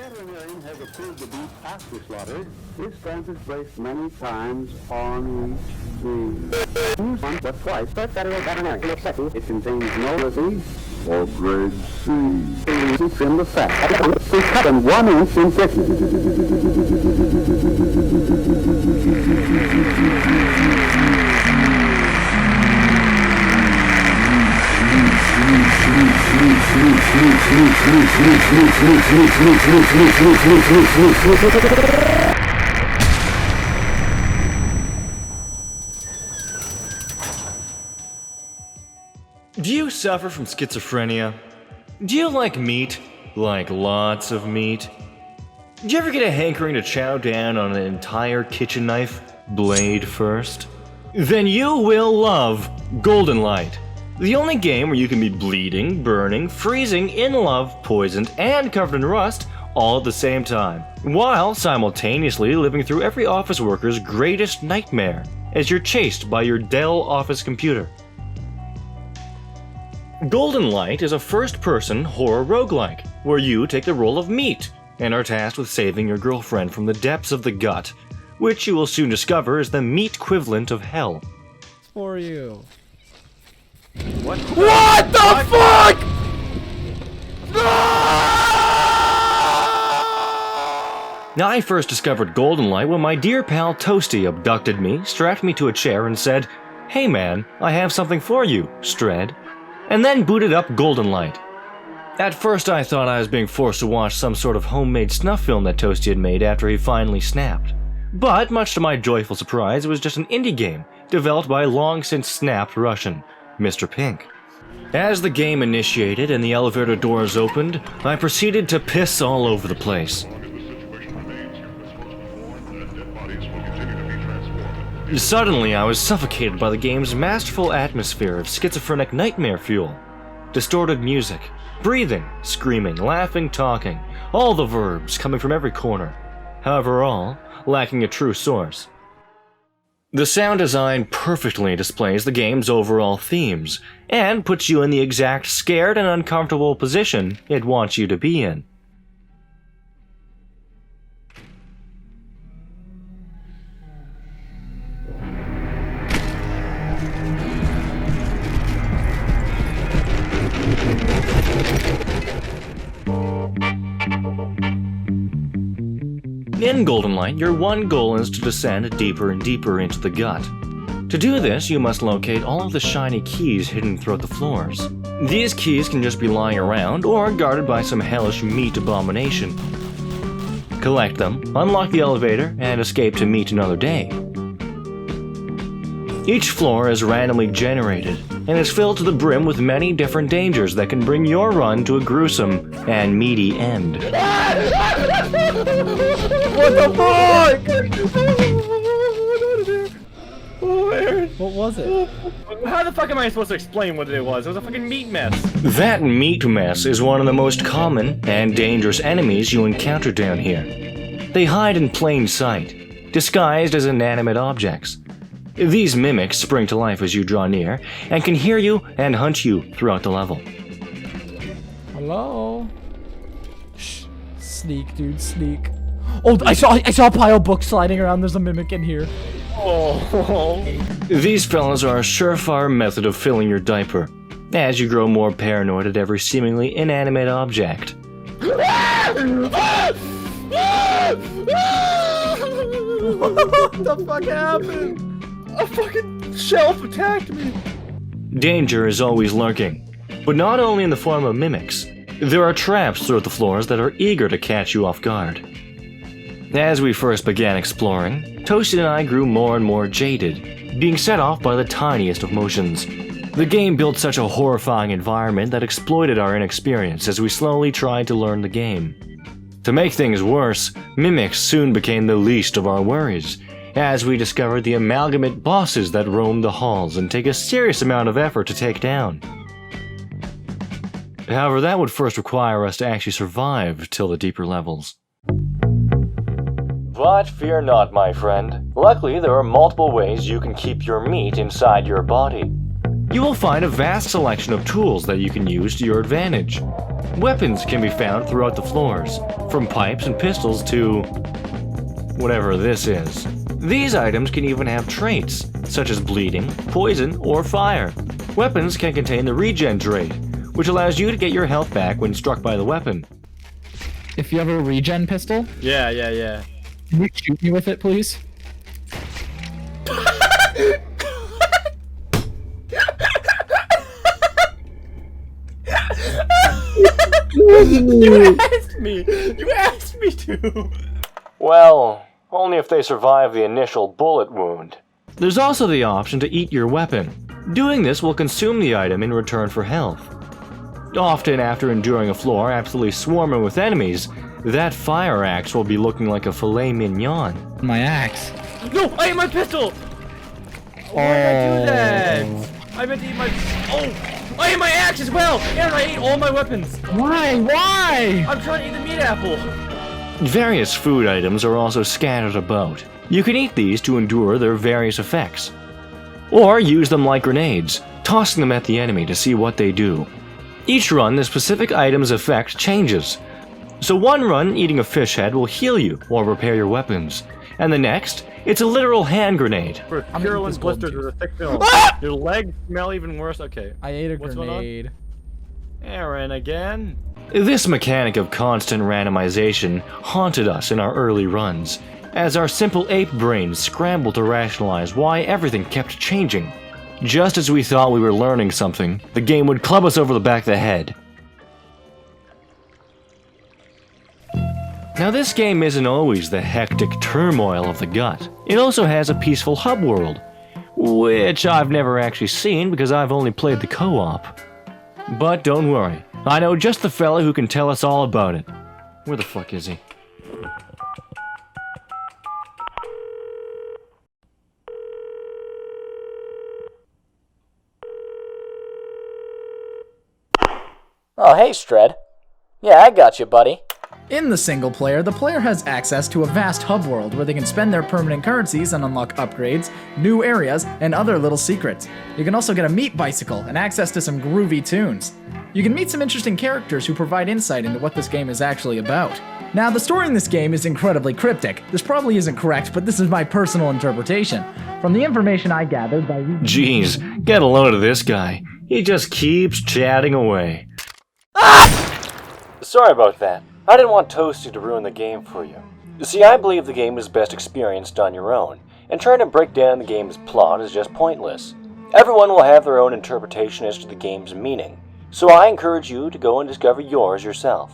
veterinarian has approved the beef after slaughter. This stamp is placed many times on each breed. Use once or twice per federal veterinarian. It contains no disease or grade C. It's in the fat. It's cut in 1 inch in thickness. Do you suffer from schizophrenia? Do you like meat? Like lots of meat? Do you ever get a hankering to chow down on an entire kitchen knife, blade first? Then you will love Golden Light, the only game where you can be bleeding, burning, freezing, in love, poisoned, and covered in rust all at the same time, while simultaneously living through every office worker's greatest nightmare as you're chased by your Dell office computer. Golden Light is a first-person horror roguelike, where you take the role of meat and are tasked with saving your girlfriend from the depths of the gut, which you will soon discover is the meat equivalent of hell. For you. What the fuck? Now, I first discovered Golden Light when my dear pal Toasty abducted me, strapped me to a chair, and said, "Hey man, I have something for you, Stred," and then booted up Golden Light. At first I thought I was being forced to watch some sort of homemade snuff film that Toasty had made after he finally snapped. But much to my joyful surprise, it was just an indie game developed by long since snapped Russian, Mr. Pink. As the game initiated and the elevator doors opened, I proceeded to piss all over the place. Suddenly, I was suffocated by the game's masterful atmosphere of schizophrenic nightmare fuel. Distorted music, breathing, screaming, laughing, talking, all the verbs coming from every corner, however all lacking a true source. The sound design perfectly displays the game's overall themes, and puts you in the exact scared and uncomfortable position it wants you to be in. In Golden Light, your one goal is to descend deeper and deeper into the gut. To do this, you must locate all of the shiny keys hidden throughout the floors. These keys can just be lying around or guarded by some hellish meat abomination. Collect them, unlock the elevator, and escape to meet another day. Each floor is randomly generated and is filled to the brim with many different dangers that can bring your run to a gruesome and meaty end. What the fuck? Oh, Aaron. What was it? How the fuck am I supposed to explain what it was? It was a fucking meat mess. That meat mess is one of the most common and dangerous enemies you encounter down here. They hide in plain sight, disguised as inanimate objects. These mimics spring to life as you draw near, and can hear you and hunt you throughout the level. Hello? Shh. Sneak, dude, sneak. Oh, I saw a pile of books sliding around. There's a mimic in here. Oh. These fellas are a surefire method of filling your diaper, as you grow more paranoid at every seemingly inanimate object. What the fuck happened? A fucking shelf attacked me. Danger is always lurking, but not only in the form of mimics. There are traps throughout the floors that are eager to catch you off guard. As we first began exploring, Toasty and I grew more and more jaded, being set off by the tiniest of motions. The game built such a horrifying environment that exploited our inexperience as we slowly tried to learn the game. To make things worse, mimics soon became the least of our worries, as we discovered the amalgamate bosses that roam the halls and take a serious amount of effort to take down. However, that would first require us to actually survive till the deeper levels. But fear not, my friend. Luckily, there are multiple ways you can keep your meat inside your body. you will find a vast selection of tools that you can use to your advantage. Weapons can be found throughout the floors, from pipes and pistols to whatever this is. These items can even have traits, such as bleeding, poison, or fire. Weapons can contain the regen trait, which allows you to get your health back when struck by the weapon. If you have a regen pistol, Yeah. can you shoot me with it, please? You asked me to. Well, only if they survive the initial bullet wound. There's also the option to eat your weapon. Doing this will consume the item in return for health. Often after enduring a floor absolutely swarming with enemies, that fire axe will be looking like a filet mignon. My axe. No, I ate my pistol. Why did I do that? I meant to eat my. Oh, I ate my axe as well, and I ate all my weapons. Why? Why? I'm trying to eat the meat apple. Various food items are also scattered about. You can eat these to endure their various effects. Or use them like grenades, tossing them at the enemy to see what they do. Each run, the specific item's effect changes. So one run, eating a fish head will heal you or repair your weapons. And the next, it's a literal hand grenade. For I'm purulent eating this gold blisters tube. with a thick film. Your legs smell even worse. Okay. I ate a What's going on? grenade. Aaron again. This mechanic of constant randomization haunted us in our early runs, as our simple ape brains scrambled to rationalize why everything kept changing. Just as we thought we were learning something, the game would club us over the back of the head. Now this game isn't always the hectic turmoil of the gut. It also has a peaceful hub world, which I've never actually seen because I've only played the co-op. But don't worry, I know just the fella who can tell us all about it. Where the fuck is he? Oh, hey, Stred. Yeah, I got you, buddy. In the single player, the player has access to a vast hub world where they can spend their permanent currencies and unlock upgrades, new areas, and other little secrets. You can also get a meat bicycle and access to some groovy tunes. You can meet some interesting characters who provide insight into what this game is actually about. Now, the story in this game is incredibly cryptic. This probably isn't correct, but this is my personal interpretation. From the information I gathered by reading... Jeez, get a load of this guy. He just keeps chatting away. Sorry about that. I didn't want Toasty to ruin the game for you. See, I believe the game is best experienced on your own, and trying to break down the game's plot is just pointless. Everyone will have their own interpretation as to the game's meaning, so I encourage you to go and discover yours yourself.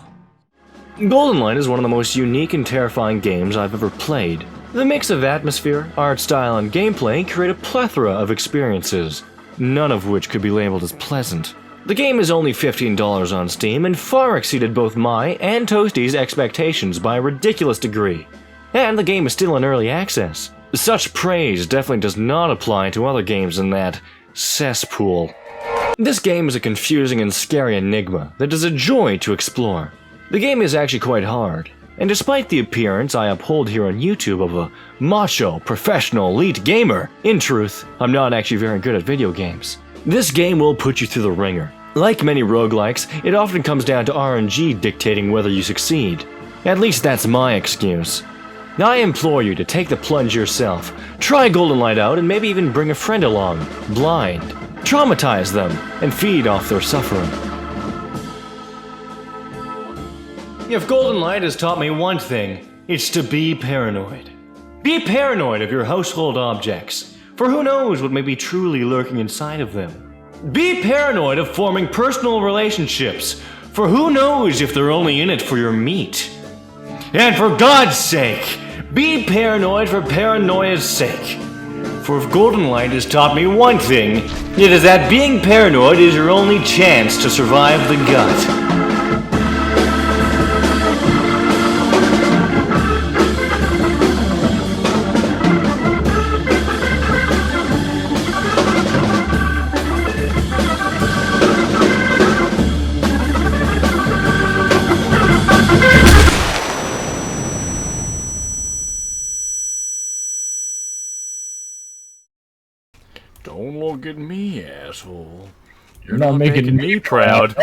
Golden Light is one of the most unique and terrifying games I've ever played. The mix of atmosphere, art style, and gameplay create a plethora of experiences, none of which could be labeled as pleasant. The game is only $15 on Steam and far exceeded both my and Toasty's expectations by a ridiculous degree. And the game is still in early access. Such praise definitely does not apply to other games in that cesspool. This game is a confusing and scary enigma that is a joy to explore. The game is actually quite hard, and despite the appearance I uphold here on YouTube of a macho, professional, elite gamer, in truth, I'm not actually very good at video games. This game will put you through the ringer. Like many roguelikes, it often comes down to RNG dictating whether you succeed. At least that's my excuse. I implore you to take the plunge yourself, try Golden Light out, and maybe even bring a friend along, blind. Traumatize them, and feed off their suffering. If Golden Light has taught me one thing, it's to be paranoid. Be paranoid of your household objects, for who knows what may be truly lurking inside of them. Be paranoid of forming personal relationships, for who knows if they're only in it for your meat. And for God's sake, be paranoid for paranoia's sake. For if Golden Light has taught me one thing, it is that being paranoid is your only chance to survive the gut. Don't look Look at me, asshole. You're not making me proud.